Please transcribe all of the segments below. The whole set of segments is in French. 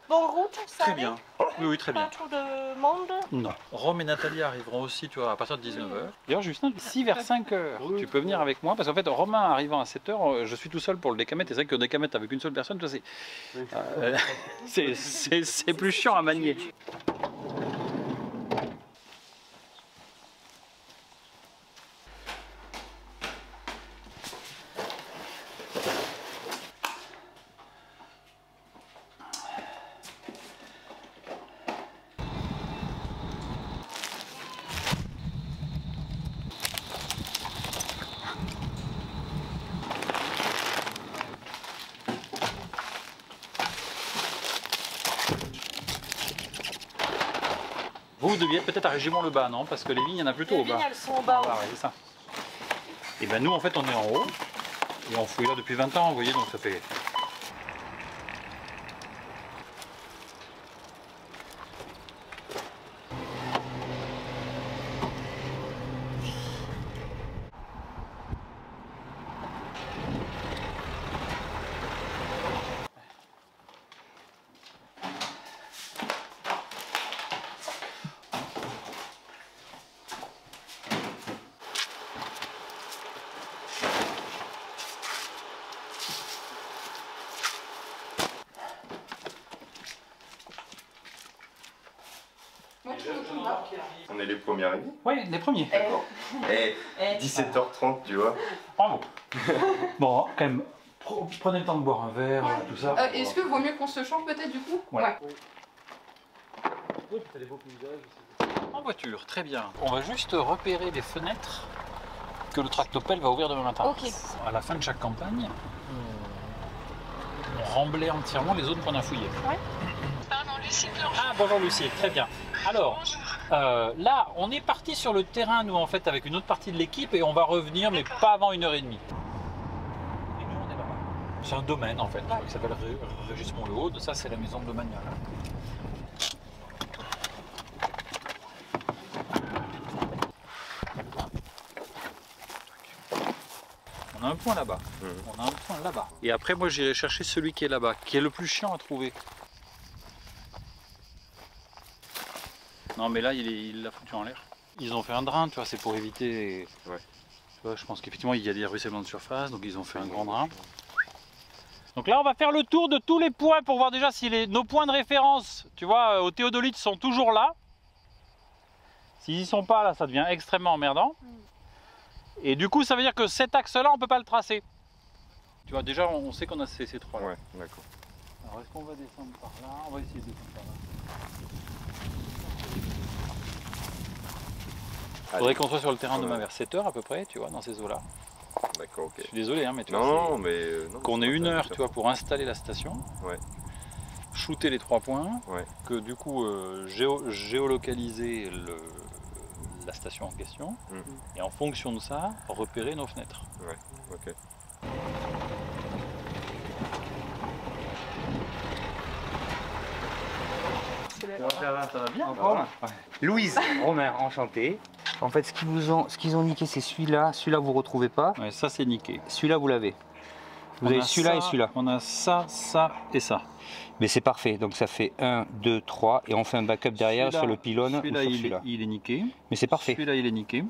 Bonne route, ça Très allait? bien. Oui, oui, très bien. Pas trop de monde? Non. Rome et Nathalie arriveront aussi, tu vois, à partir de 19h. D'ailleurs, Justin, si vers 5h, tu peux venir avec moi, parce qu'en fait, Romain arrivant à 7h, je suis tout seul pour le décamètre. Et c'est vrai que le décamètre avec une seule personne, tu vois, c'est plus chiant à manier. Vous deviez être peut-être à Régimont-le-Bas, non? Parce que les vignes, il y en a plutôt Les au bas. vignes, elles sont au bas. Ah, ouais, c'est ça. Et ben nous, en fait, on est en haut. Et on fouille là depuis 20 ans, vous voyez, donc ça fait... On est les premiers arrivés. Oui, les premiers. D'accord. Et 17h30, tu vois. Bravo. Bon, quand même, prenez le temps de boire un verre, tout ça. Est-ce que vaut mieux qu'on se change peut-être du coup? Ouais. En voiture, très bien. On va juste repérer les fenêtres que le tractopelle va ouvrir demain matin. Ok. À la fin de chaque campagne, on remblait entièrement les zones qu'on a fouillées. Ouais. Pardon, Lucie. Ah, bonjour Lucie, très bien. Alors, là, on est parti sur le terrain, nous, en fait, avec une autre partie de l'équipe, et on va revenir, mais pas avant 1h30. Et nous, on est là-bas. C'est un domaine, en fait, qui s'appelle Régis-Mont-le-Haut. Ça, c'est la maison de domaniale. On a un point là-bas. On a un point là-bas. Et après, moi, j'irai chercher celui qui est là-bas, qui est le plus chiant à trouver. Non, mais là, il l'a foutu en l'air. Ils ont fait un drain, tu vois, c'est pour éviter... Ouais. Tu vois, je pense qu'effectivement, il y a des ruissellements de surface, donc ils ont fait un grand drain. Donc là, on va faire le tour de tous les points pour voir déjà si nos points de référence, tu vois, au théodolite sont toujours là. S'ils n'y sont pas, là, ça devient extrêmement emmerdant. Et du coup, ça veut dire que cet axe-là, on ne peut pas le tracer. Tu vois, déjà, on sait qu'on a ces trois là. Ouais, d'accord. Alors, est-ce qu'on va descendre par là? On va essayer de descendre par là. Il faudrait qu'on soit sur le terrain demain vers 7h à peu près, tu vois, dans ces eaux-là. D'accord, ok. Je suis désolé, hein, mais tu vois, Non, mais... non, qu'on ait c'est une pas heure, ça. tu vois, pour installer la station. Ouais. Shooter les 3 points. Ouais. Que du coup, géolocaliser la station en question. Et en fonction de ça, repérer nos fenêtres. Ouais, ok. Ça va bien? Louise, Romain, enchanté. En fait, ce qu'ils ont niqué, c'est celui-là. Celui-là, vous ne retrouvez pas. Ouais, ça c'est niqué. Celui-là, vous l'avez. Vous avez celui-là et celui-là. On a ça, ça et ça. Mais c'est parfait. Donc ça fait 1, 2, 3. Et on fait un backup derrière sur le pylône ou sur celui-là. Il est niqué. Mais c'est parfait. Celui-là, il est niqué.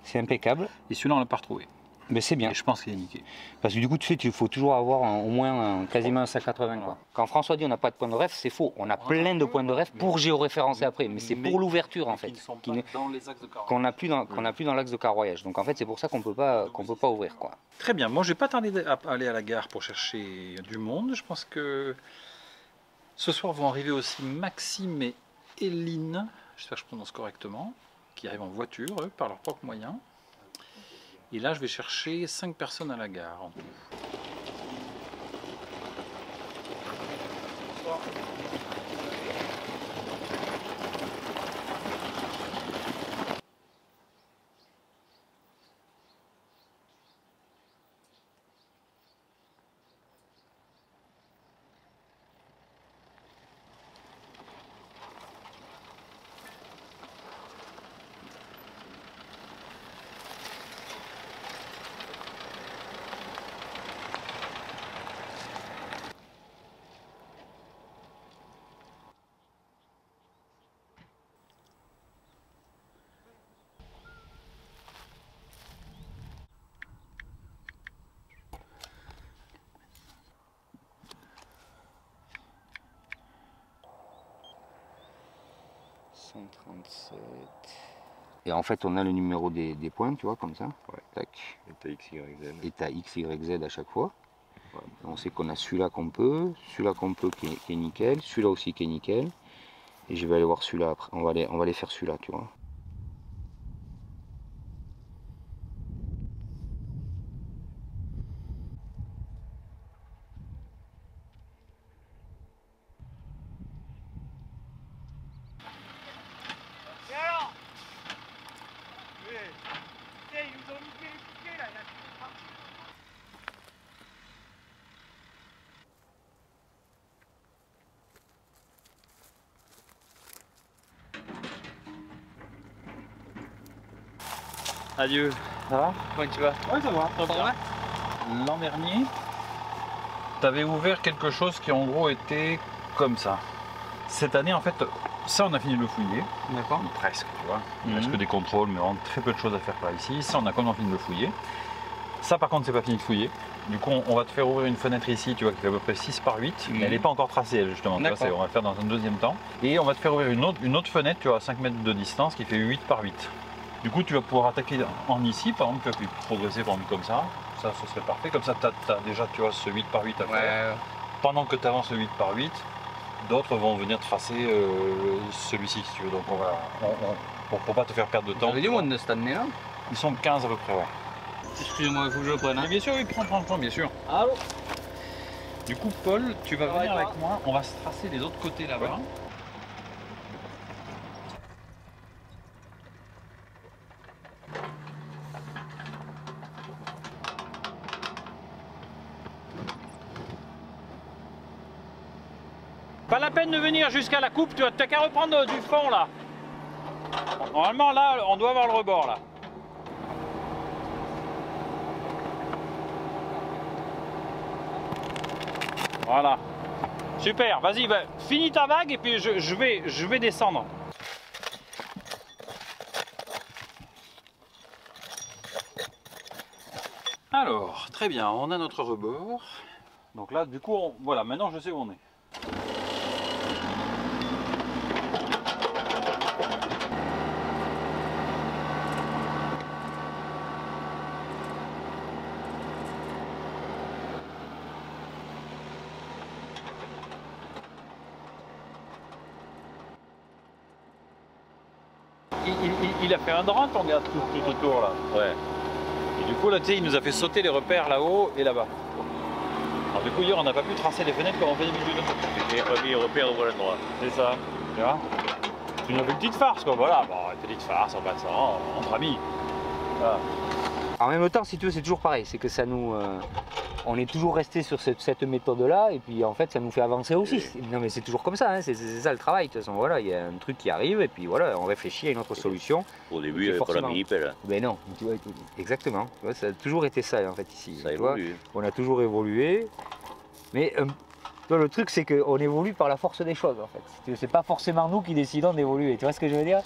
C'est impeccable. Et celui-là, on l'a pas retrouvé. Mais c'est bien. Et je pense qu'il est niqué. Parce que du coup, tu sais, il faut toujours avoir au moins quasiment un 180. Quoi. Quand François dit on n'a pas de point de ref, c'est faux. On a plein de points de ref pour géoréférencer après. Mais c'est pour l'ouverture en fait. Qu'on n'a plus dans l'axe de carroyage. Donc en fait, c'est pour ça qu'on peut pas ouvrir. Quoi. Très bien. Moi, je vais pas tarder à aller à la gare pour chercher du monde. Je pense que ce soir vont arriver aussi Maxime et Eline, j'espère que je prononce correctement, qui arrivent en voiture, eux, par leurs propres moyens. Et là, je vais chercher 5 personnes à la gare en tout. 137. Et en fait, on a le numéro des points, tu vois, comme ça. Ouais. Tac. Et t'as X, Y, Z. Et t'as X, Y, Z à chaque fois. Voilà. On sait qu'on a celui-là qu'on peut qui est nickel, celui-là aussi qui est nickel. Et je vais aller voir celui-là après. On va aller faire celui-là, tu vois. Adieu. Ça va? Comment tu vas? Ouais, ça va. L'an dernier, tu avais ouvert quelque chose qui en gros était comme ça. Cette année, en fait, ça on a fini de le fouiller. D'accord. Presque, tu vois. Il reste que des contrôles, mais vraiment très peu de choses à faire par ici. Ça, on a complètement fini de le fouiller. Ça, par contre, c'est pas fini de fouiller. Du coup, on va te faire ouvrir une fenêtre ici, tu vois, qui fait à peu près 6 par 8. Mais elle n'est pas encore tracée, elle, justement. Tu vois, on va le faire dans un deuxième temps. Et on va te faire ouvrir une autre fenêtre, tu vois, à 5 mètres de distance, qui fait 8 par 8. Du coup, tu vas pouvoir attaquer en ici, par exemple, tu vas plus progresser par exemple comme ça. Ça, ce serait parfait. Comme ça, tu as déjà, tu vois, ce 8 par 8 à faire. Pendant que tu avances le 8 par 8, d'autres vont venir tracer celui-ci, si tu veux. Donc, pour pas te faire perdre de temps. Vous avez du monde cette année-là? Ils sont 15 à peu près, ouais. Excusez-moi, il faut que je le prenne. Mais bien sûr, oui, prends, bien sûr. Allô? Du coup, Paul, tu vas venir avec moi. On va se tracer les autres côtés là-bas. Pas la peine de venir jusqu'à la coupe, tu n'as qu'à reprendre du fond là. Normalement là, on doit avoir le rebord là. Voilà. Super, vas-y, bah, finis ta vague et puis je vais descendre. Alors, très bien, on a notre rebord. Donc là, du coup, voilà, maintenant je sais où on est. Il a fait un drone, on regarde tout autour là. Ouais. Et du coup là, tu sais, il nous a fait sauter les repères là-haut et là-bas. Alors du coup hier, on n'a pas pu tracer les fenêtres comme on fait d'habitude. J'ai remis les repères au bon endroit. C'est ça. Tu vois. C'est une petite farce quoi. Voilà, bon, petite farce en passant, entre amis. Voilà. En même temps, si tu veux, c'est toujours pareil. C'est que ça nous. On est toujours resté sur cette méthode-là, et puis en fait, ça nous fait avancer aussi. Non, mais c'est toujours comme ça, hein. C'est ça le travail. De toute façon, voilà, il y a un truc qui arrive, et puis voilà, on réfléchit à une autre solution. Au début, il n'y avait pas la mini-pelle. Mais non, tu vois, exactement. Tu vois, ça a toujours été ça, en fait, ici. Ça évolue. On a toujours évolué. Mais le truc, c'est qu'on évolue par la force des choses, en fait. C'est pas forcément nous qui décidons d'évoluer. Tu vois ce que je veux dire?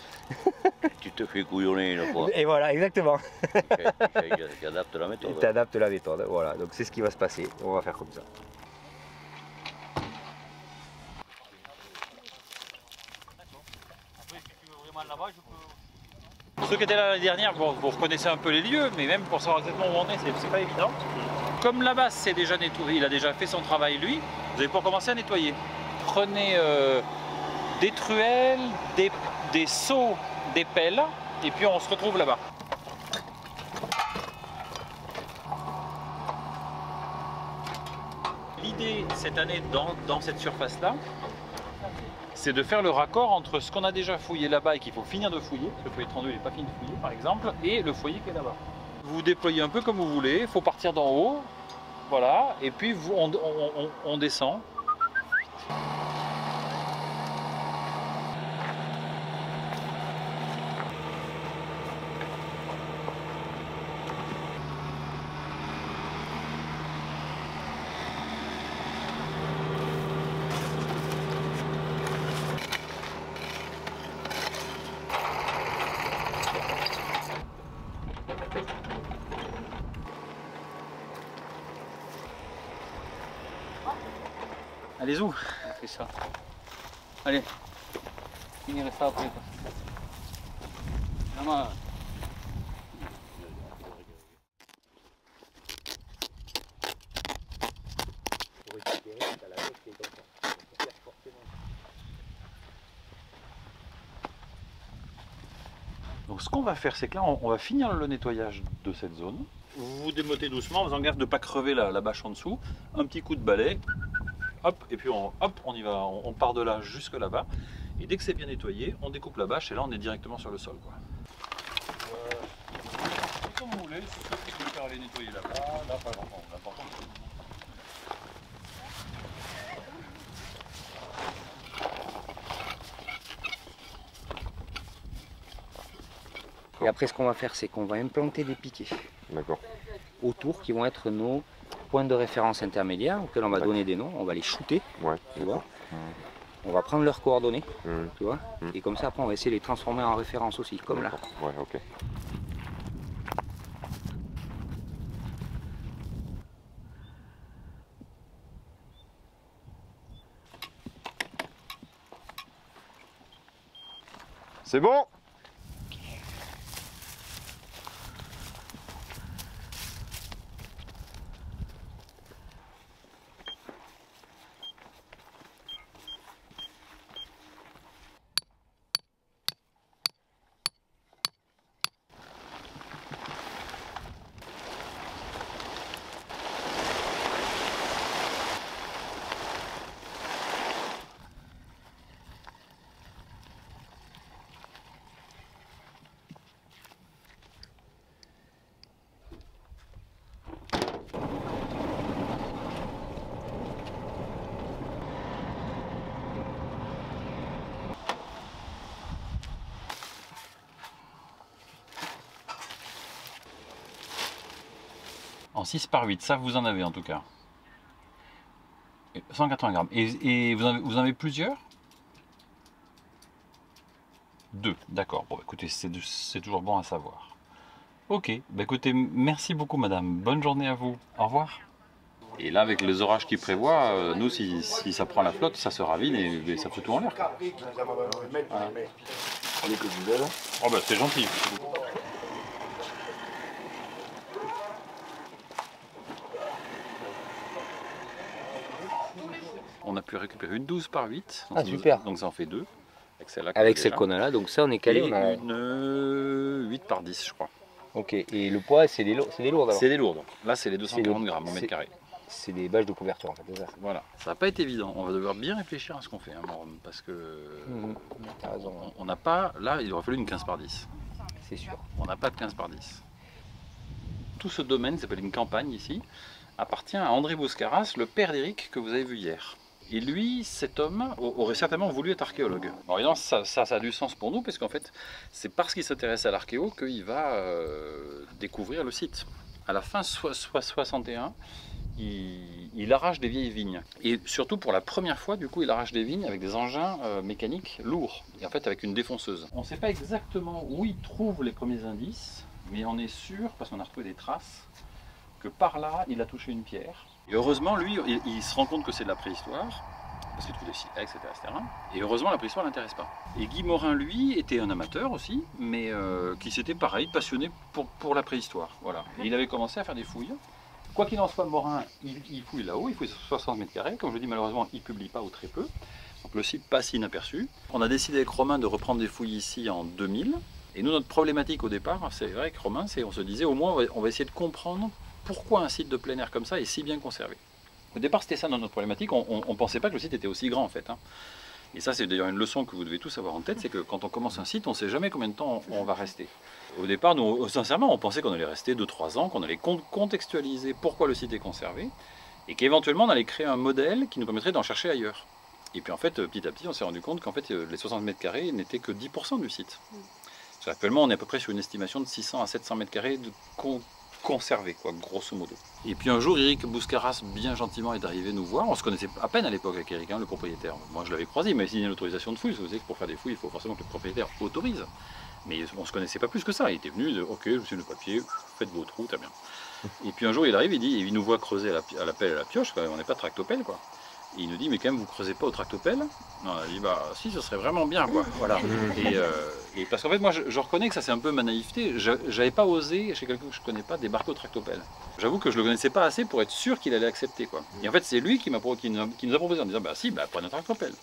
Tu te fais couillonner une fois. Et voilà, exactement. Tu adaptes la méthode. Tu adaptes la méthode, voilà. Donc c'est ce qui va se passer. On va faire comme ça. Ceux qui étaient là l'année dernière, bon, vous reconnaissez un peu les lieux, mais même pour savoir exactement où on est, c'est pas évident. Comme là-bas, c'est déjà nettoyé, il a déjà fait son travail lui, vous allez pouvoir commencer à nettoyer. Prenez des truelles, des seaux, des pelles, et puis on se retrouve là-bas. L'idée cette année dans cette surface-là, c'est de faire le raccord entre ce qu'on a déjà fouillé là-bas et qu'il faut finir de fouiller, parce que le foyer 32 n'est pas fini de fouiller par exemple, et le foyer qui est là-bas. Vous déployez un peu comme vous voulez, il faut partir d'en haut, voilà, et puis on descend. Allez, où? On fait ça. Allez, finirez ça après. moi. Donc ce qu'on va faire, c'est que là, on va finir le nettoyage de cette zone. Vous vous démotez doucement, en faisant gaffe de ne pas crever la bâche en dessous. Un petit coup de balai, hop, et puis on y va, on part de là jusque là-bas. Et dès que c'est bien nettoyé, on découpe la bâche et là on est directement sur le sol, quoi. Comme vous voulez, si vous préférez aller nettoyer là-bas, là pas vraiment. L'important Et après, ce qu'on va faire, c'est qu'on va implanter des piquets D'accord. autour qui vont être nos points de référence intermédiaires auxquels on va donner des noms. On va les shooter, Ouais. tu vois. On va prendre leurs coordonnées, Mhm. tu vois. Et comme ça, après, on va essayer de les transformer en référence aussi, comme là. Ouais, ok. C'est bon? en 6 par 8, ça vous en avez en tout cas. 180 grammes. Et vous en avez plusieurs? 2, d'accord. Bon, écoutez, c'est toujours bon à savoir. Ok, bah écoutez, merci beaucoup madame. Bonne journée à vous. Au revoir. Et là, avec les orages qui prévoient, nous, si ça prend la flotte, ça se ravine et ça fout tout en l'air. Voilà. Oh bah c'est gentil. On a pu récupérer une 12 par 8. Ah, super. Donc ça en fait 2. Avec celle qu'on a là, donc ça on est calé. Et On a... une 8 par 10, je crois. Ok, et le poids, c'est des lourds alors. C'est des lourdes. Là, c'est les 240 grammes au mètre carré. C'est des bâches de couverture en fait, c'est ça. Voilà. Ça va pas été évident. On va devoir bien réfléchir à ce qu'on fait, hein, Morum, parce que T'as raison, on n'a pas. Là, il aurait fallu une 15 par 10. c'est sûr. On n'a pas de 15 par 10. Tout ce domaine, qui s'appelle une campagne ici, appartient à André Bouscaras, le père d'Éric que vous avez vu hier. Et lui, cet homme, aurait certainement voulu être archéologue. Alors évidemment, ça a du sens pour nous, parce qu'en fait, c'est parce qu'il s'intéresse à l'archéo qu'il va découvrir le site. À la fin 61, il arrache des vieilles vignes. Et surtout, pour la première fois, du coup, il arrache des vignes avec des engins mécaniques lourds, et en fait avec une défonceuse. On ne sait pas exactement où il trouve les premiers indices, mais on est sûr, parce qu'on a retrouvé des traces, que par là, il a touché une pierre. Et heureusement, lui, il se rend compte que c'est de la préhistoire, parce qu'il trouve des silex, etc. Et heureusement, la préhistoire ne l'intéresse pas. Et Guy Morin, lui, était un amateur aussi, mais qui s'était pareil, passionné pour la préhistoire. Voilà. Et il avait commencé à faire des fouilles. Quoi qu'il en soit, Morin, il fouille là-haut, il fouille 60 mètres carrés. Comme je dis, malheureusement, il ne publie pas ou très peu. Donc le site passe inaperçu. On a décidé avec Romain de reprendre des fouilles ici en 2000. Et nous, notre problématique au départ, c'est vrai que Romain, on se disait, au moins, on va essayer de comprendre pourquoi un site de plein air comme ça est si bien conservé. Au départ, c'était ça notre problématique. On ne pensait pas que le site était aussi grand en fait. Hein. Et ça, c'est d'ailleurs une leçon que vous devez tous avoir en tête, c'est que quand on commence un site, on ne sait jamais combien de temps on va rester. Au départ, nous, sincèrement, on pensait qu'on allait rester 2-3 ans, qu'on allait contextualiser pourquoi le site est conservé, et qu'éventuellement, on allait créer un modèle qui nous permettrait d'en chercher ailleurs. Et puis en fait, petit à petit, on s'est rendu compte qu'en fait, les 60 mètres carrés n'étaient que 10% du site. Actuellement, on est à peu près sur une estimation de 600 à 700 mètres carrés de conservé, quoi, grosso modo. Et puis un jour, Éric Bouscaras, bien gentiment, est arrivé nous voir. On se connaissait à peine à l'époque avec Éric, hein, le propriétaire. Moi, je l'avais croisé, il m'avait signé l'autorisation de fouille. Vous savez que pour faire des fouilles, il faut forcément que le propriétaire autorise. Mais on ne se connaissait pas plus que ça. Il était venu, ok, je suis le papier, faites vos trous, très bien. Et puis un jour, il arrive, il nous voit creuser à la pelle et à la pioche, on n'est pas tractopelle, quoi. Et il nous dit, mais quand même, vous creusez pas au tractopelle? On a dit, bah si, ce serait vraiment bien, quoi. Voilà. Et parce qu'en fait, moi, je reconnais que ça, c'est un peu ma naïveté. J'avais pas osé, chez quelqu'un que je connais pas, débarquer au tractopelle. J'avoue que je le connaissais pas assez pour être sûr qu'il allait accepter, quoi. Et en fait, c'est lui qui nous a proposé en disant, bah si, bah prenez un tractopelle.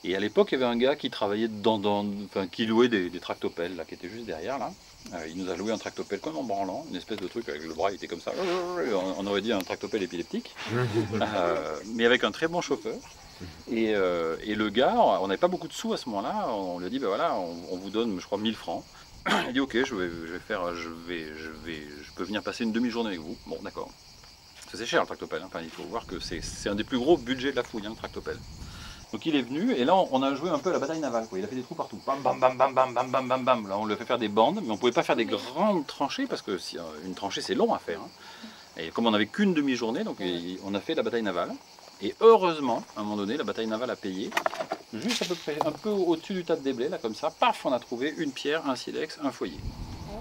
Et à l'époque, il y avait un gars qui travaillait qui louait des tractopelles, là, qui était juste derrière, là. Il nous a loué un tractopelle comme en branlant, une espèce de truc avec le bras, il était comme ça. On aurait dit un tractopelle épileptique, mais avec un très bon chauffeur. Et le gars, on n'avait pas beaucoup de sous à ce moment-là. On lui a dit, ben voilà, on vous donne, je crois, 1000 francs. Il dit, ok, je peux venir passer une demi-journée avec vous. Bon, d'accord. C'est cher le tractopelle. Enfin, il faut voir que c'est un des plus gros budgets de la fouille, hein, le tractopelle. Donc il est venu, et là on a joué un peu à la bataille navale, quoi. Il a fait des trous partout, bam bam bam bam bam bam bam bam bam. Là on lui a fait faire des bandes, mais on ne pouvait pas faire des grandes tranchées, parce que une tranchée c'est long à faire. Hein. Et comme on n'avait qu'une demi-journée, donc on a fait la bataille navale. Et heureusement, à un moment donné, la bataille navale a payé. Juste à peu près, un peu au-dessus du tas de déblais, là comme ça, paf, on a trouvé une pierre, un silex, un foyer.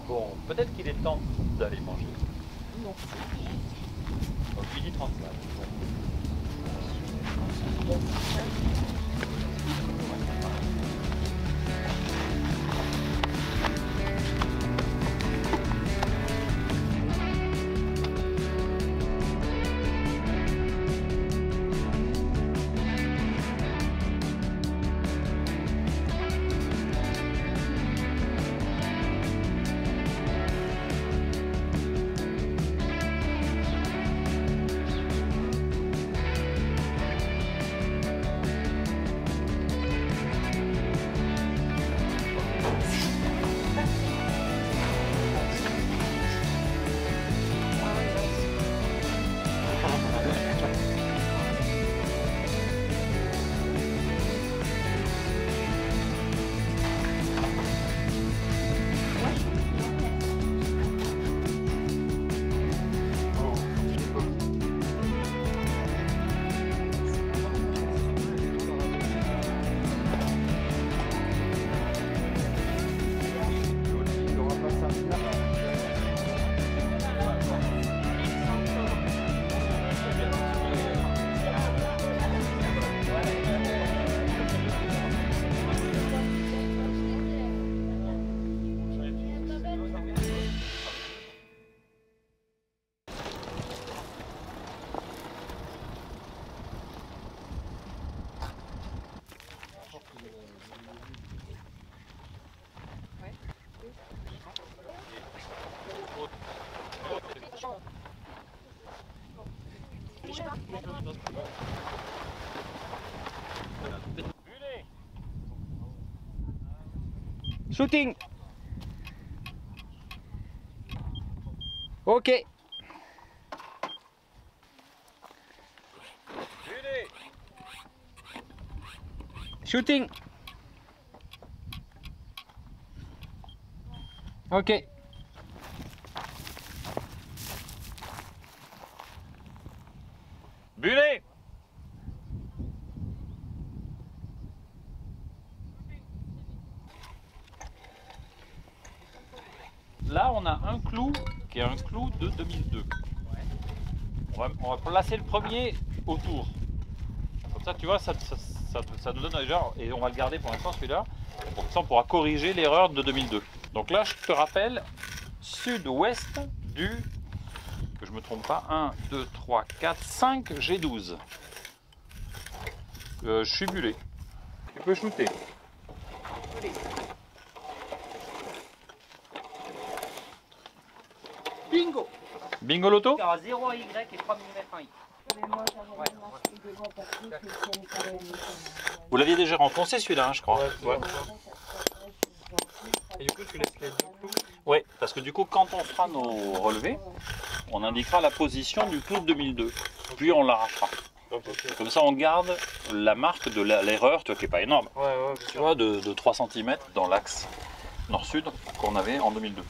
Bon, peut-être qu'il est temps d'aller manger. Non. Donc 12h34. Shooting. Ok. Shooting. Ok. Bullet. Là, on a un clou qui est un clou de 2002. On va placer le premier autour. Comme ça, tu vois, ça nous donne déjà, et on va le garder pour l'instant celui-là. Comme ça, on pourra corriger l'erreur de 2002. Donc là, je te rappelle, sud-ouest du, que je me trompe pas, 1, 2, 3, 4, 5 G12. Je suis bulé. Tu peux shooter. Bingo. Bingo loto. 0 à Y et 3 mm en I. Vous l'aviez déjà renfoncé celui-là, hein, je crois. Ouais. Et du coup, tu laisses les deux clous? Oui, parce que du coup, quand on fera nos relevés, on indiquera la position du clou de 2002. Puis on l'arrachera. Comme ça, on garde la marque de l'erreur, tu vois, qui n'est pas énorme. Tu vois, de 3 cm dans l'axe nord-sud qu'on avait en 2002.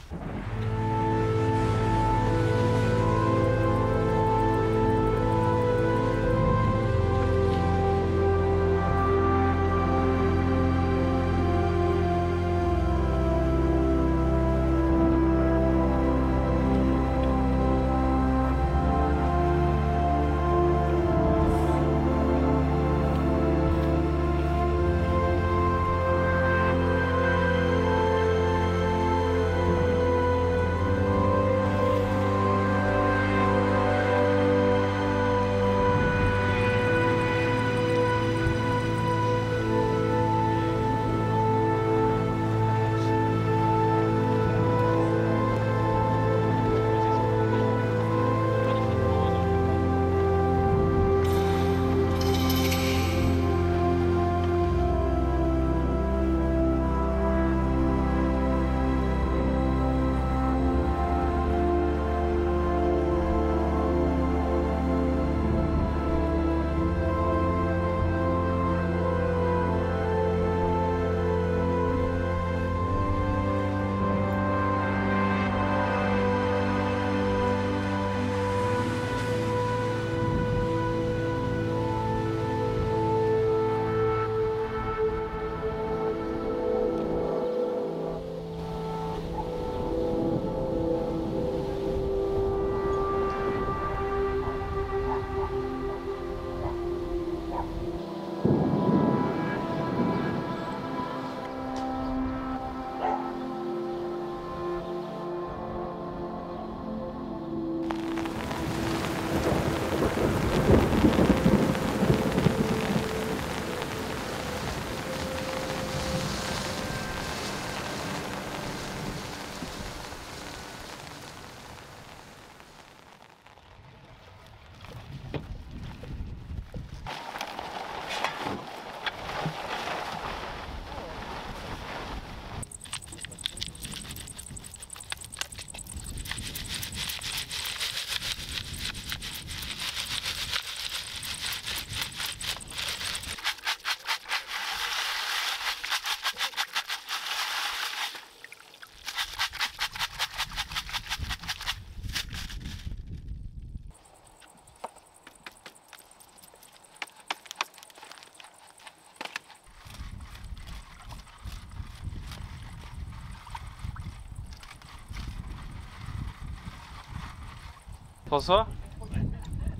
François,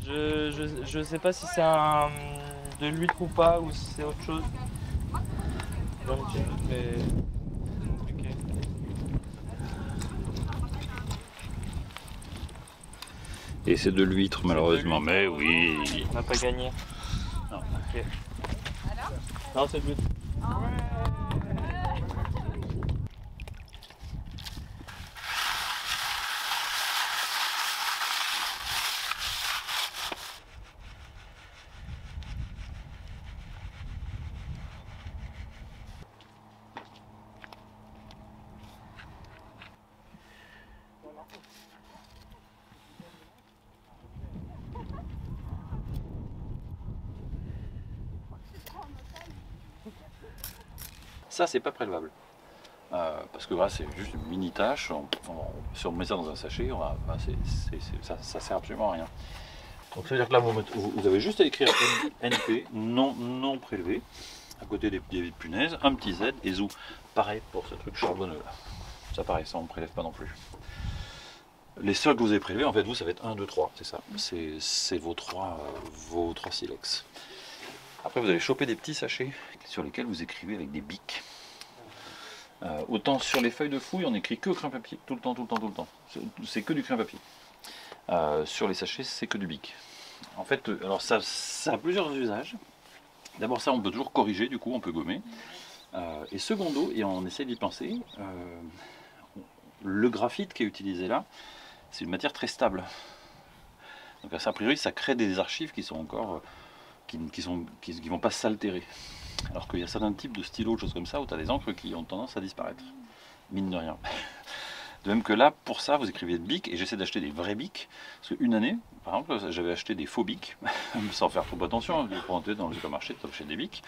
je sais pas si c'est un de l'huître ou pas, ou si c'est autre chose. J'en ai déjà vu, mais c'est compliqué. Et c'est de l'huître malheureusement, mais oui. On n'a pas gagné. Non. Ok. Non, c'est de l'huître. Ça, c'est pas prélevable. Parce que voilà, c'est juste une mini tâche. Si on met ça dans un sachet, ça sert absolument à rien. Donc ça veut dire que là, vous avez juste à écrire NP, non prélevé, à côté des punaises, un petit Z et zou. Pareil pour ce truc charbonneux là. Ça pareil, ça on ne prélève pas non plus. Les seuls que vous avez prélevés, en fait, vous, ça va être 1, 2, 3, c'est ça. C'est vos trois silex. Après, vous allez choper des petits sachets sur lesquels vous écrivez avec des bics. Autant sur les feuilles de fouille, on écrit que au crin papier, tout le temps. C'est que du crin papier. Sur les sachets, c'est que du bic. En fait, alors ça a plusieurs usages. D'abord, ça, on peut toujours corriger, du coup, on peut gommer. Et secondo, et on essaie d'y penser, le graphite qui est utilisé là, c'est une matière très stable. Donc, a priori, ça crée des archives qui sont encore. Qui vont pas s'altérer. Alors qu'il y a certains types de stylos, de choses comme ça, où tu as des encres qui ont tendance à disparaître. Mine de rien. De même que là, pour ça, vous écrivez de bic, et j'essaie d'acheter des vrais bics. Parce qu'une année, par exemple, j'avais acheté des faux bics, sans faire trop attention, pour entrer dans le supermarché, tu achètes des bics.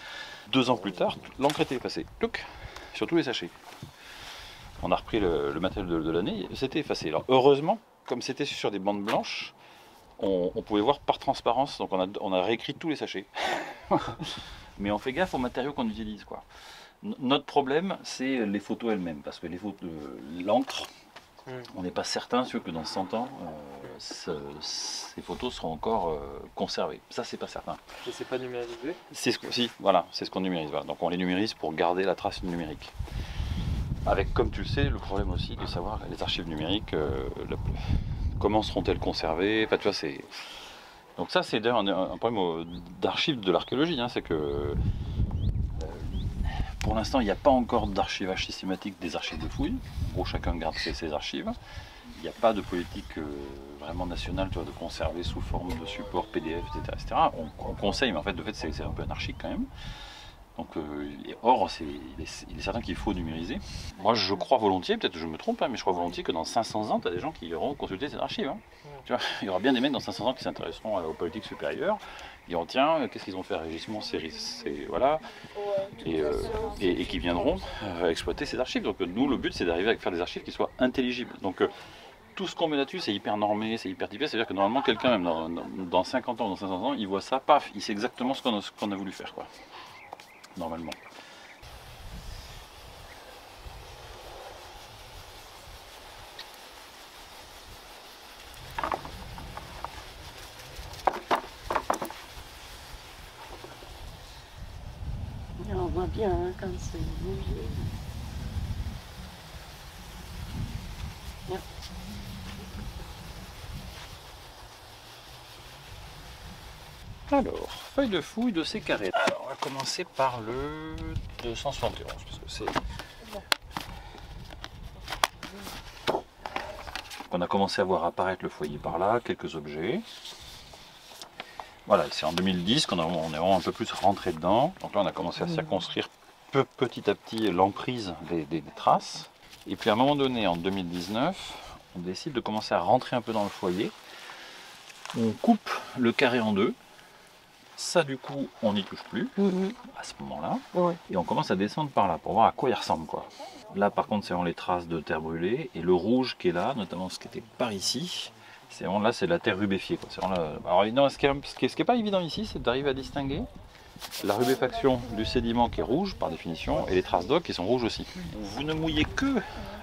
2 ans plus tard, l'encre était effacée. Touc, sur tous les sachets. On a repris le matériel de l'année, c'était effacé. Alors heureusement, comme c'était sur des bandes blanches, on pouvait voir par transparence, donc on a réécrit tous les sachets. Mais on fait gaffe aux matériaux qu'on utilise, quoi. Notre problème, c'est les photos elles-mêmes, parce que les photos, l'encre, on n'est pas certain sûr que dans 100 ans, ces photos seront encore conservées. Ça, c'est pas certain. Et c'est pas numérisé? Si, voilà, c'est ce qu'on numérise. Voilà. Donc on les numérise pour garder la trace numérique. Avec, comme tu le sais, le problème aussi de savoir les archives numériques, comment seront-elles conservées, enfin, tu vois, c'est... Donc ça, c'est d'ailleurs un problème d'archives de l'archéologie, hein, c'est que pour l'instant, il n'y a pas encore d'archivage systématique des archives de fouilles. En gros, chacun garde ses archives. Il n'y a pas de politique vraiment nationale, tu vois, de conserver sous forme de support PDF, etc. On conseille, mais en fait, de fait, c'est un peu anarchique quand même. Donc, or, il est certain qu'il faut numériser. Moi, je crois volontiers, peut-être que je me trompe, hein, mais je crois volontiers que dans 500 ans, tu as des gens qui iront consulter ces archives. Hein. Tu vois, il y aura bien des mecs dans 500 ans qui s'intéresseront aux politiques supérieures. Ils diront, tiens, qu'est-ce qu'ils ont fait à Régissement, voilà, et qui viendront exploiter ces archives. Donc, nous, le but, c'est d'arriver à faire des archives qui soient intelligibles. Donc, tout ce qu'on met là-dessus, c'est hyper normé, c'est hyper typé. C'est-à-dire que normalement, quelqu'un, même dans 50 ans, dans 500 ans, il voit ça, paf, il sait exactement ce qu'on a voulu faire, quoi. Normalement. On voit bien hein, quand c'est bougé. Alors, feuille de fouille de ces carrés. Alors, on va commencer par le 271, parce que c'est... On a commencé à voir apparaître le foyer par là, quelques objets. Voilà, c'est en 2010 qu'on est vraiment un peu plus rentré dedans. Donc là, on a commencé à circonscrire petit à petit l'emprise des traces. Et puis à un moment donné, en 2019, on décide de commencer à rentrer un peu dans le foyer. On coupe le carré en deux. Ça, du coup, on n'y touche plus à ce moment-là. Ouais. Et on commence à descendre par là pour voir à quoi il ressemble, quoi. Là, par contre, c'est vraiment les traces de terre brûlée. Et le rouge qui est là, notamment ce qui était par ici, c'est vraiment là, c'est la terre rubéfiée, quoi. C'est vraiment là... Alors, non, ce qui est pas évident ici, c'est d'arriver à distinguer la rubéfaction du sédiment qui est rouge par définition et les traces d'eau qui sont rouges aussi. Vous ne mouillez que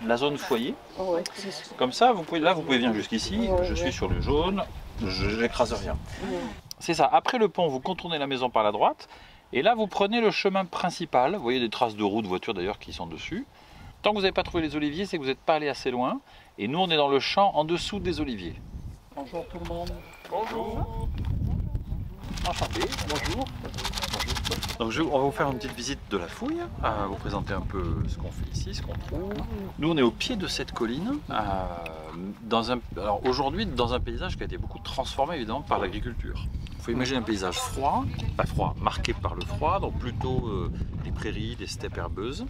la zone foyer. Ouais, c'est ça. Comme ça, vous pouvez venir jusqu'ici, je suis sur le jaune, je n'écrase rien. C'est ça, après le pont, vous contournez la maison par la droite, et là vous prenez le chemin principal, vous voyez des traces de roues de voitures d'ailleurs qui sont dessus. Tant que vous n'avez pas trouvé les oliviers, c'est que vous n'êtes pas allé assez loin, et nous on est dans le champ en dessous des oliviers. Bonjour tout le monde. Bonjour. Enchanté, bonjour. Donc on va vous faire une petite visite de la fouille, vous présenter un peu ce qu'on fait ici, ce qu'on trouve. Nous on est au pied de cette colline, alors aujourd'hui dans un paysage qui a été beaucoup transformé évidemment par l'agriculture. Il faut imaginer un paysage froid, pas froid, marqué par le froid, donc plutôt des prairies, des steppes herbeuses.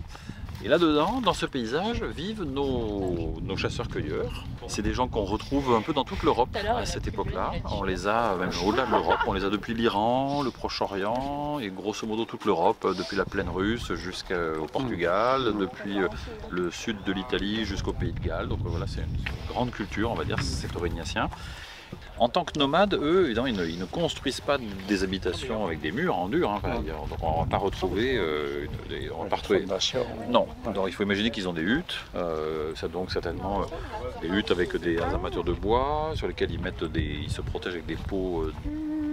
Et là-dedans, dans ce paysage, vivent nos chasseurs-cueilleurs. C'est des gens qu'on retrouve un peu dans toute l'Europe à cette époque-là. On les a, même au-delà de l'Europe, on les a depuis l'Iran, le Proche-Orient et grosso modo toute l'Europe, depuis la plaine russe jusqu'au Portugal, depuis le sud de l'Italie jusqu'au Pays de Galles. Donc voilà, c'est une grande culture, on va dire, c'est aurignacien. En tant que nomades, eux, évidemment, ils ne construisent pas des habitations avec des murs en dur. Hein. Donc on ne va pas retrouver... Non, donc il faut imaginer qu'ils ont des huttes. Donc certainement des huttes avec des armatures de bois sur lesquelles ils se protègent avec des peaux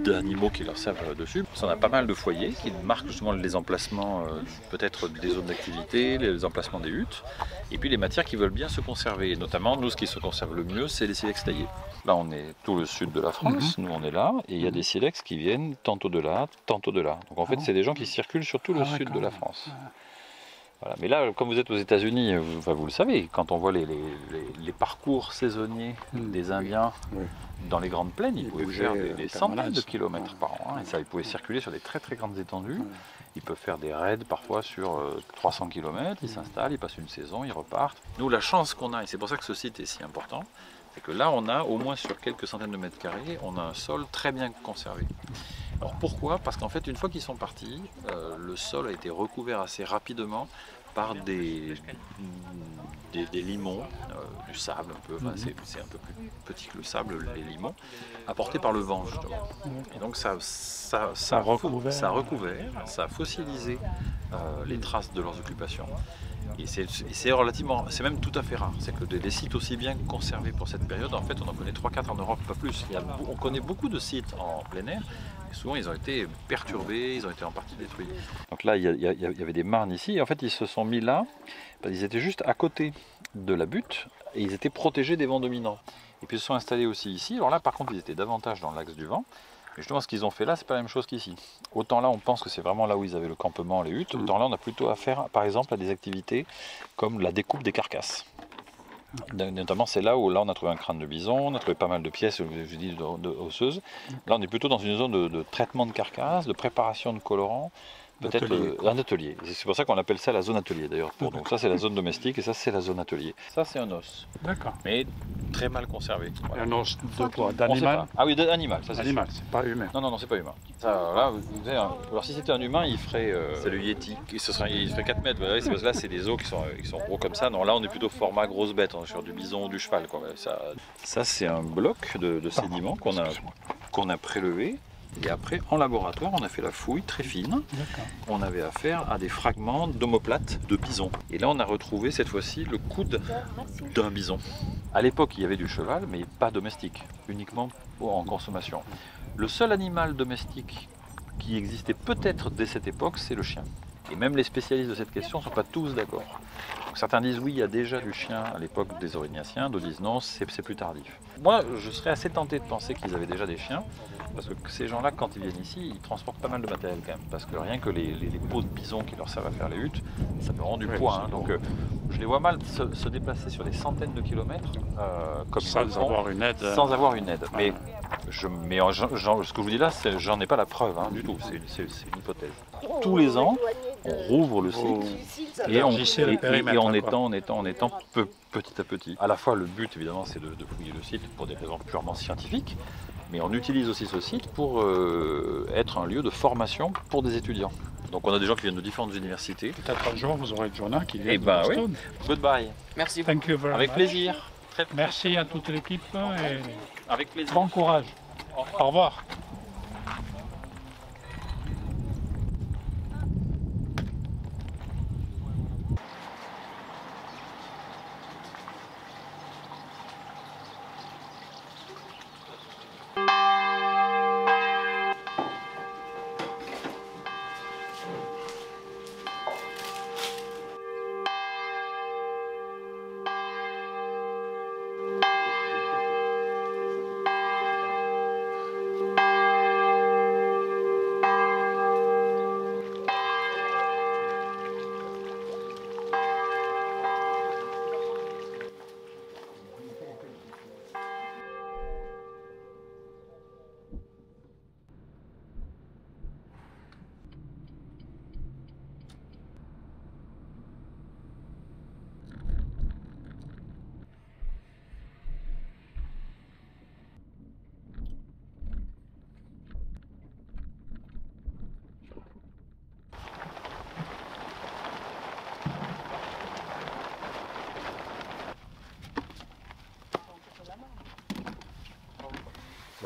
d'animaux qui leur servent dessus. On a pas mal de foyers qui marquent justement les emplacements peut-être des zones d'activité, les emplacements des huttes, et puis les matières qui veulent bien se conserver. Et notamment, nous, ce qui se conserve le mieux, c'est les silex taillés. Là, on est tout le sud de la France, nous on est là, et il y a des silex qui viennent tantôt de là, tantôt de là. Donc en fait, c'est des gens qui circulent sur tout le sud de la France. Voilà. Mais là, comme vous êtes aux États-Unis, vous le savez, quand on voit les parcours saisonniers des Indiens dans les grandes plaines, ils pouvaient faire des centaines de kilomètres par an. Hein, et ça, ils pouvaient circuler sur des très très grandes étendues. Ils peuvent faire des raids parfois sur 300 km, ils s'installent, ils passent une saison, ils repartent. Nous, la chance qu'on a, et c'est pour ça que ce site est si important, c'est que là, on a au moins sur quelques centaines de mètres carrés, on a un sol très bien conservé. Alors pourquoi? Parce qu'en fait, une fois qu'ils sont partis, le sol a été recouvert assez rapidement par des limons, du sable un peu, enfin, c'est un peu plus petit que le sable, les limons, apportés par le vent justement. Et donc ça a recouvert, ça a fossilisé les traces de leurs occupations. Et c'est même tout à fait rare. C'est que des sites aussi bien conservés pour cette période, en fait on en connaît 3-4 en Europe, pas plus. On connaît beaucoup de sites en plein air, et souvent ils ont été perturbés, ils ont été en partie détruits. Donc là il y avait des marnes ici, et en fait ils se sont mis là, ils étaient juste à côté de la butte, et ils étaient protégés des vents dominants. Et puis ils se sont installés aussi ici, alors là par contre ils étaient davantage dans l'axe du vent. Mais justement, ce qu'ils ont fait là, c'est pas la même chose qu'ici. Autant là, on pense que c'est vraiment là où ils avaient le campement, les huttes. Autant là, on a plutôt affaire, par exemple, à des activités comme la découpe des carcasses. Notamment, c'est là où on a trouvé un crâne de bison, on a trouvé pas mal de pièces, je dis, osseuses. Là, on est plutôt dans une zone de traitement de carcasses, de préparation de colorants. Peut-être un atelier. C'est pour ça qu'on appelle ça la zone atelier d'ailleurs. Donc ça c'est la zone domestique et ça c'est la zone atelier. Ça c'est un os. D'accord. Mais très mal conservé. Voilà. Un os de quoi? D'animal? Ah oui, d'animal. Animal, c'est pas humain. Non, c'est pas humain. Ça, là, vous savez, alors si c'était un humain, il ferait. C'est le Yeti. Il ferait 4 mètres. Voilà, parce que là c'est des os qui sont gros comme ça. Non, là on est plutôt format grosse bête. On est sur du bison ou du cheval. Quoi. Ça c'est un bloc de sédiments qu'on a prélevé. Et après, en laboratoire, on a fait la fouille très fine. On avait affaire à des fragments d'omoplates de bison. Et là, on a retrouvé cette fois-ci le coude d'un bison. À l'époque, il y avait du cheval, mais pas domestique, uniquement en consommation. Le seul animal domestique qui existait peut-être dès cette époque, c'est le chien. Et même les spécialistes de cette question ne sont pas tous d'accord. Certains disent oui, il y a déjà du chien à l'époque des Aurignacien, d'autres disent non, c'est plus tardif. Moi, je serais assez tenté de penser qu'ils avaient déjà des chiens, parce que ces gens-là, quand ils viennent ici, ils transportent pas mal de matériel quand même, parce que rien que les peaux de bison qui leur servent à faire les huttes, ça peut rendre du poids. Hein. Donc je les vois mal se déplacer sur des centaines de kilomètres comme ça, sans avoir une aide. Sans avoir une aide. Mais ce que je vous dis là, j'en ai pas la preuve hein, du tout, c'est une hypothèse. Tous les ans, on rouvre le site et on étend petit à petit. À la fois, le but évidemment, c'est de fouiller le site pour des raisons purement scientifiques, mais on utilise aussi ce site pour être un lieu de formation pour des étudiants. Donc on a des gens qui viennent de différentes universités. Peut-être un jour vous aurez Jonah qui vient de Boston. Oui. Goodbye. Merci. Thank you very Avec plaisir. Merci à toute l'équipe et avec plaisir. Bon courage. Au revoir.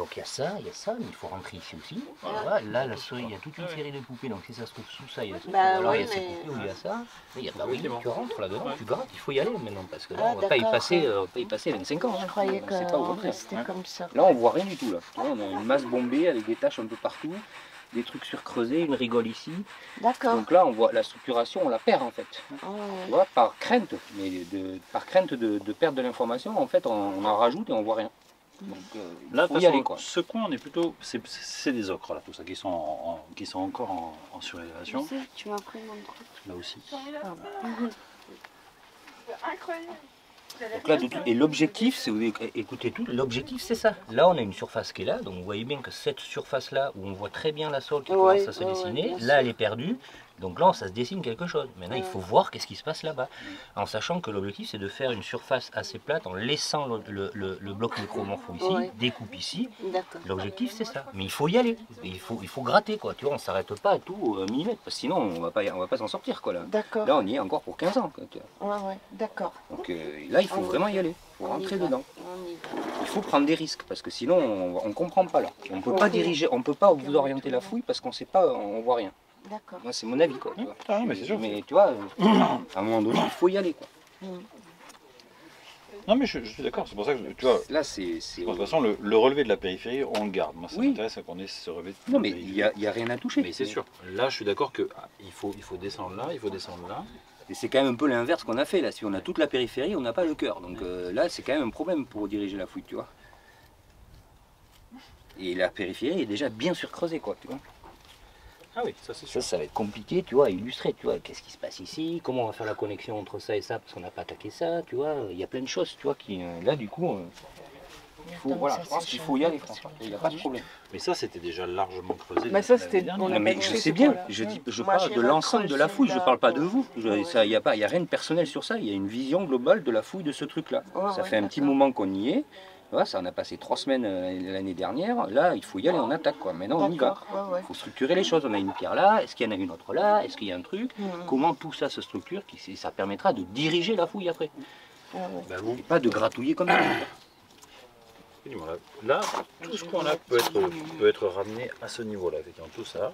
Donc il y a ça, mais il faut rentrer ici aussi. Voilà. Là, il y a toute une série de poupées, donc si ça se trouve sous ça, il y a ça. Bah Alors oui, il y a ces mais- poupées où il y a ça. Mais il y a pas Oui, oui, tu rentres là-dedans, tu grattes, il faut y aller maintenant, parce que là, Ah, on va pas y d'accord. passer, 25 ans. Je hein. croyais On sait pas où on qu'on est. restait comme ça. Là, on voit rien du tout. Là. Tu vois, on a une masse bombée avec des taches un peu partout, des trucs surcreusés, une rigole ici. D'accord. Donc là, on voit la structuration, on la perd en fait. Oh, Tu vois, par crainte, mais par crainte de perdre de l'information, en fait, on en rajoute et on voit rien. Donc, Là, faut y de toute aller façon, quoi. ce coin, on est plutôt. C'est des ocres là, tout ça, qui sont, encore en surélévation. tu sais, tu m'as pris mon truc. Là aussi. Incroyable. Donc là, et l'objectif, c'est, écoutez tout, l'objectif c'est ça. Là, on a une surface qui est là, donc vous voyez bien que cette surface-là, où on voit très bien la sole qui Ouais, commence à se ouais, dessiner, bien là, sûr. elle est perdue. Donc là, ça se dessine quelque chose. Maintenant, il faut voir qu'est-ce qui se passe là-bas. En sachant que l'objectif, c'est de faire une surface assez plate en laissant le bloc micromorpho ici, Ouais. découpe ici. D'accord. L'objectif, c'est ça. Mais il faut y aller. Il faut gratter, quoi. Tu vois, on ne s'arrête pas à tout au millimètre. Parce que sinon, on va pas s'en sortir, quoi. Là. D'accord. Là, on y est encore pour 15 ans. Quoi, tu vois. Ouais, d'accord. Donc là, il faut vraiment y aller. Il faut On y rentrer va. dedans. On y va. Il faut prendre des risques parce que sinon on ne comprend pas là. On peut pas diriger, on peut pas vous orienter la fouille parce qu'on sait pas, on voit rien. D'accord. Moi c'est mon avis quoi. Tu vois. Ah, mais c'est sûr. Mais tu vois, à un moment donné il faut y aller quoi. Non, mais je suis d'accord, c'est pour ça que tu vois. Là c'est. De toute façon, le relevé de la périphérie, on le garde. Moi, ça Oui. m'intéresse qu'on ait ce relevé de Non mais périphérie. il y a rien à toucher. Mais c'est sûr. Là, je suis d'accord que il faut descendre là, il faut descendre là. Et c'est quand même un peu l'inverse qu'on a fait là. Si on a toute la périphérie, on n'a pas le cœur. Donc là c'est quand même un problème pour diriger la fouille, tu vois. Et la périphérie est déjà bien surcreusée quoi, tu vois. Ah oui, ça c'est sûr. Ça va être compliqué, tu vois, à illustrer, tu vois, qu'est-ce qui se passe ici, comment on va faire la connexion entre ça et ça, parce qu'on n'a pas attaqué ça, tu vois, il y a plein de choses, tu vois, qui, là, du coup, voilà, je pense qu'il faut y aller, François, il n'y a pas de problème. Mais ça, c'était déjà largement creusé. Mais ça, l'année c'était- dernière. on Non, l'a mais pas je touché, sais ce bien, point-là. je Moi, parle j'ai de l'ensemble de la fouille, je recreusé parle pas de là. vous, il n'y a rien de personnel sur ça, il y a une vision globale de la fouille de ce truc-là. Ouais, Ça ouais, fait un petit d'accord. moment qu'on y est, voilà, ça en a passé 3 semaines l'année dernière, là, il faut y aller en attaque, quoi, maintenant on y va. D'accord. Ouais, Il faut structurer les choses. On a une pierre là, est-ce qu'il y en a une autre là, est-ce qu'il y a un truc ouais. Comment tout ça se structure, ça permettra de diriger la fouille après. Ouais, ouais. Bah, vous, Et pas de gratouiller comme ça. dis-moi, là, tout ce qu'on a peut être ramené à ce niveau-là. Effectivement, tout ça,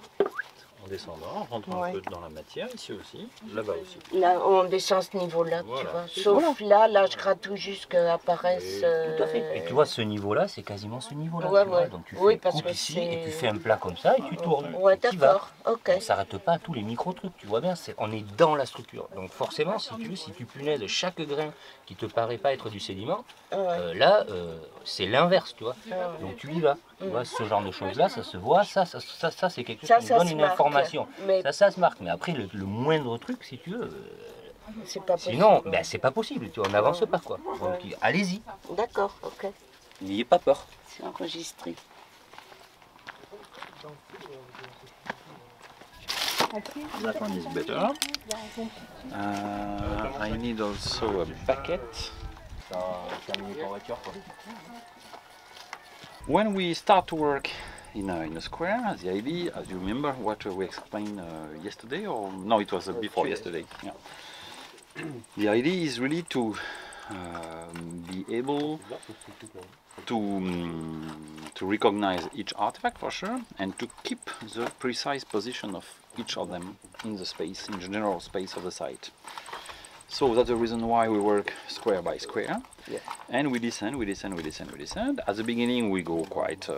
en descendant, en rentrant Ouais. un peu dans la matière, ici aussi, là-bas aussi. Là, on descend à ce niveau-là, Voilà. tu vois. Sauf là, je gratouille jusqu'à apparaisse. Tout à fait. Et tu vois, ce niveau-là, c'est quasiment ce niveau-là. Ouais, tu vois. ouais. Donc tu Oui, fais parce coupe que ici c'est- et tu fais un plat comme ça et tu tournes. Ouais, Et t'y vas. d'accord. Ok. On ne s'arrête pas à tous les micro-trucs, tu vois bien, on est dans la structure. Donc forcément, si tu punaises chaque grain qui te paraît pas être du sédiment, Ouais. là, c'est l'inverse, tu vois. Ouais. Donc tu y vas. Tu vois, ce genre de choses-là, ça se voit, ça c'est quelque chose Ça, qui ça nous donne se une marque. information. Mais Ça se marque. Mais après, le moindre truc, si tu veux, c'est pas possible. sinon, ben, c'est pas possible, tu vois, on n'avance pas, quoi. Donc allez-y, D'accord, ok. n'ayez pas peur. C'est enregistré. That one is better. I need also a bucket. When we start to work in a square, the idea, as you remember what we explained yesterday, or no, it was before yesterday. Yeah. The idea is really to be able to recognize each artifact for sure, and to keep the precise position of each of them in the space, in the general space of the site. So that's the reason why we work square by square. Yeah. And we descend. At the beginning we go quite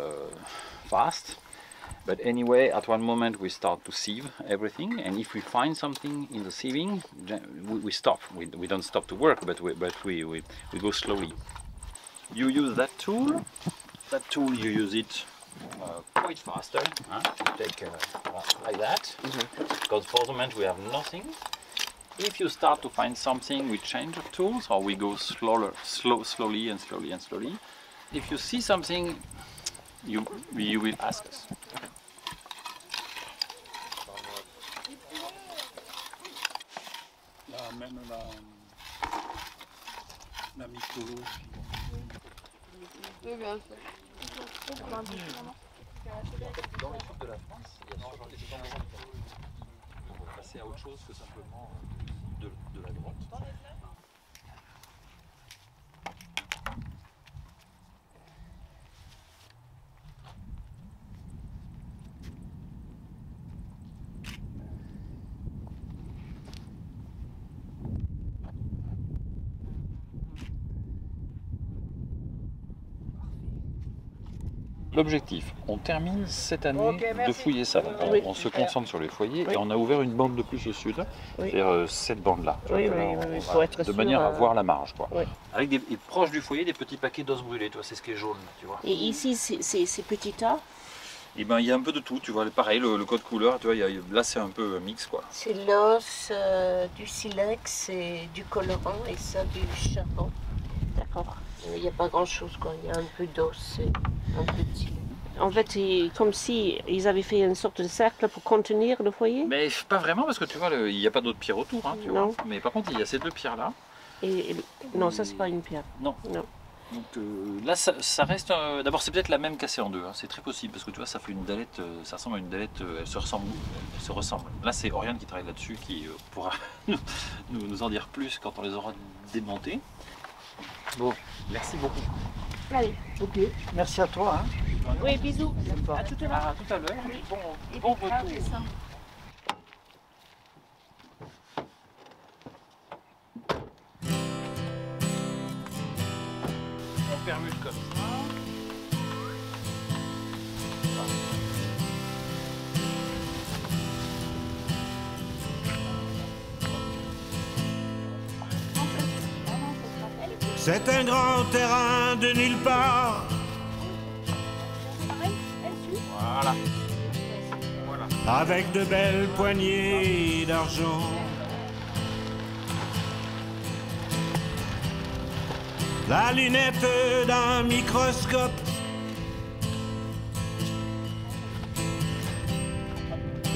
fast, but anyway at one moment we start to sieve everything, and if we find something in the sieving, we stop. We don't stop to work, but we go slowly. You use that tool. That tool you use it quite faster. You take like that, because for the moment we have nothing. If you start to find something, we change of tools, or we go slowly. If you see something, you will ask us. Là, même la mythologie. Oui, bien sûr. Dans le sud de la France, il y a ce genre d'expérience. On va passer à autre chose que simplement de la droite. l'objectif, on termine cette année de fouiller ça. Donc, Oui. on se concentre sur les foyers Oui. et on a ouvert une bande de plus au sud, Oui. c'est-à-dire cette bande-là. Oui, Là, oui, on oui, va- faut être de sûr, manière à voir la marge. Quoi. oui. Avec des, et proche du foyer, des petits paquets d'os brûlés, tu vois, c'est ce qui est jaune. Tu vois. Et ici, c'est petit tas. Et ben il y a un peu de tout, tu vois, pareil, le code couleur, tu vois, là c'est un peu mix quoi. C'est l'os, du silex et du colorant et ça du charbon. D'accord. Il n'y a pas grand-chose, quoi. Il y a un peu d'os et un peu de silex. En fait, c'est comme si ils avaient fait une sorte de cercle pour contenir le foyer. Mais pas vraiment parce que tu vois, il n'y a pas d'autres pierres autour, hein, tu Non. vois. Mais par contre, il y a ces deux pierres-là. Non, ça c'est pas une pierre. Non. Non. Donc là, ça reste. D'abord, c'est peut-être la même cassée en deux. Hein. C'est très possible parce que tu vois, ça fait une dallette. Ça ressemble à une dallette. Elle se ressemble. Là, c'est Oriane qui travaille là-dessus, qui pourra nous en dire plus quand on les aura démontés. Bon, merci beaucoup. Allez. Ok, merci à toi. Hein. Oui, bisous. À tout à l'heure. À tout à l'heure. Bon retour. On permute comme ça. C'est un grand terrain de nulle part, Voilà. avec de belles poignées d'argent. La lunette d'un microscope,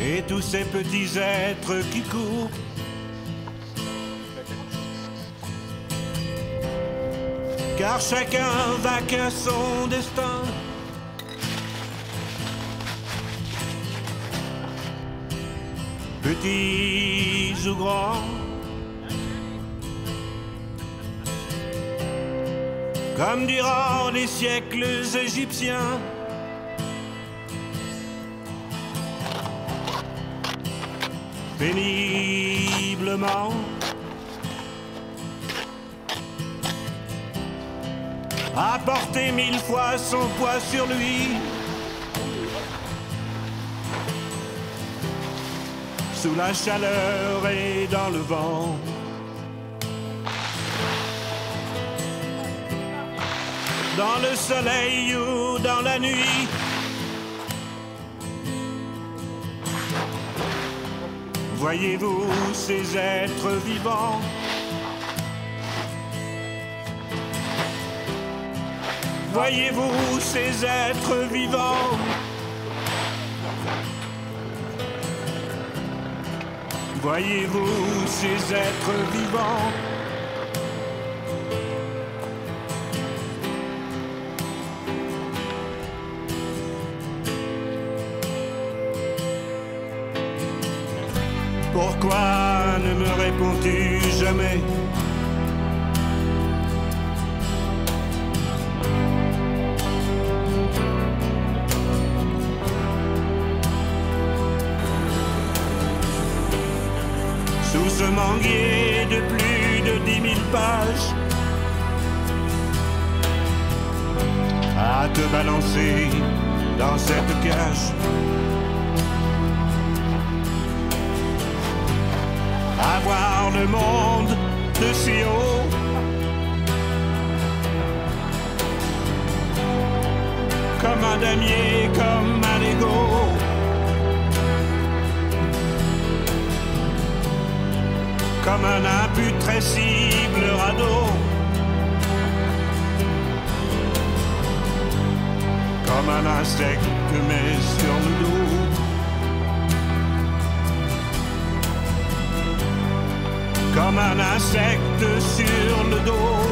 et tous ces petits êtres qui courent. Car chacun va qu'à son destin. Petits ou grands, comme durant les siècles égyptiens. Péniblement, a porté 1000 fois son poids sur lui. Sous la chaleur et dans le vent. Dans le soleil ou dans la nuit. Voyez-vous ces êtres vivants? Voyez-vous ces êtres vivants? Voyez-vous ces êtres vivants? Pourquoi ne me réponds-tu jamais? Sous ce manguier de plus de 10 000 pages, à te balancer dans cette cage, à voir le monde de si haut, comme un damier, comme un Lego. Comme un imputrescible radeau, comme un insecte mais sur le dos, comme un insecte sur le dos,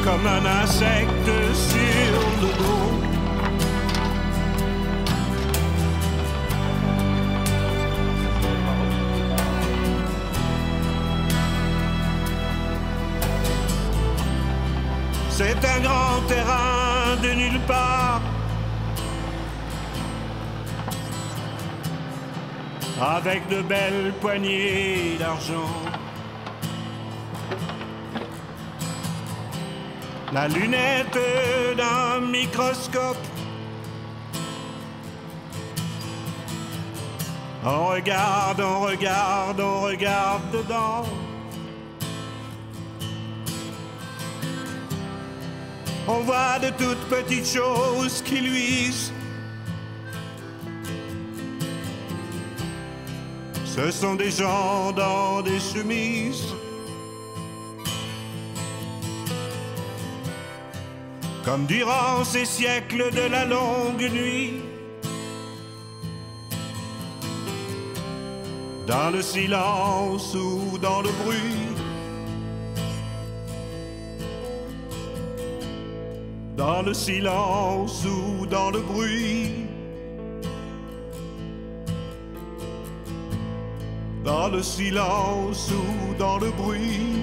comme un insecte sur le dos. C'est un grand terrain de nulle part, avec de belles poignées d'argent. la lunette d'un microscope. On regarde, on regarde, on regarde dedans. On voit de toutes petites choses qui luisent. Ce sont des gens dans des chemises. Comme durant ces siècles de la longue nuit, dans le silence ou dans le bruit, dans le silence ou dans le bruit, dans le silence ou dans le bruit.